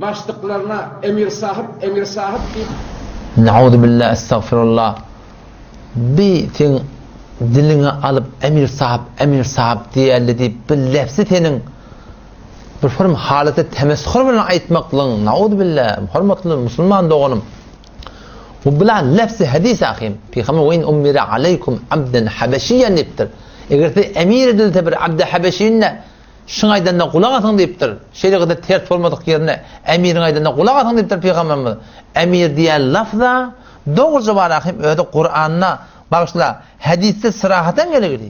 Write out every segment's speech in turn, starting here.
başlıklarına emir sahip deyip Nauzu billahi estağfirullah. Bir sen diline alıp emir sahip diye deyip bir lafzı senin bir form haleti temessür bilen aytmaklığın. Nauzu billahi. Hürmetli Müslüman doğanım. Bu bilen lafzı hadis ahim. Peygamber ve in ummira aleykum abden habeşiyen deyiptir. Eğer de emir edilse bir abd habeşiyinne şun aydanına kulak atın deyiptir. Şeyle kadar ters olmadık yerine emirin aydanına kulak atın deyiptir Peygamberimiz. Emir diyen lafza doğruca var ahim öyle Kur'an'na bağışla hadiste sırahaten gelir.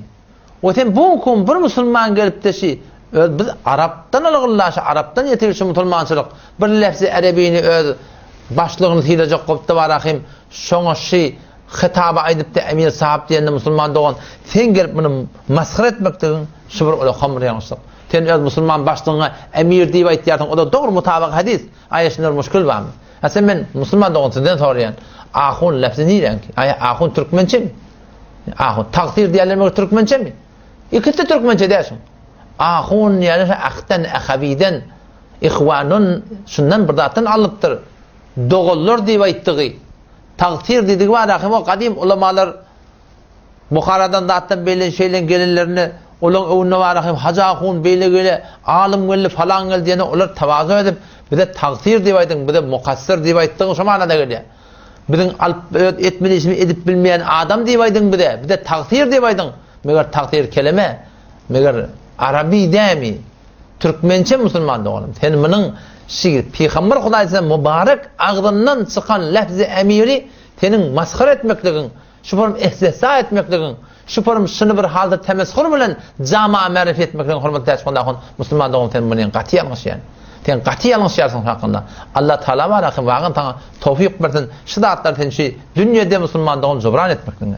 O sen bu bir Müslüman gelip de şey biz Arap'tan algılaşı, Arap'tan yetirişi Müslümançılık bir lafzı Arabini öz başlığını silecek koptu var ahim şoňa şey hitaba aydıp da emir sahip diýende Müslüman doğan sen gelip bunu maskara etmekdigin şu bir ola hamr ýaňşyk sen öz Müslüman başlığına emir diýip aýtýarsyň o da dogry mutabak hadis aýaşynyr müşkil barmy sen men Müslüman doğan sizden soraýan ahun lafzy niýe ahun türkmençe mi ahun takdir diýerler türkmençe mi ikisi türkmençe diýersin ahun ýani ahtan ahabiden ihwanun şundan bir zatdan alypdyr doğullar diýip aýtdygy takdir dediği var ahim o kadim ulamalar Bukhara'dan da hatta böyle şeylen gelinlerini olan öwünde var ahim Hacı Ahun böyle gele alim geldi falan geldi diye olar tavazu edip bir de takdir diýip aýdyn bir de mukassir diýip aýtdyň şu manada gelýär. Bizim etmeli edip bilmeyen adam diýip aýdyn bir de takdir diýip aýdyn. Meger takdir kelime meger Arabi dämi Türkmençe Müslüman doğanım. Sen bunun şey Peygamber Hudaýsa mübarek ağzından çıkan lafzı emiri senin maskara etmekligin, şu form ihsasa etmekligin, şu form şunu bir halda temessür bilen cama marif etmekligin hurmatly şonda Müslüman doğan sen bunu qat'î ýalňyş. Sen qat'î ýalňyş ýarsın hakynda. Allah Taala baraka wagyn taňa tawfik bersin. Şu zatlar sen şey dünýede Müslüman doğan jobran etmekligin.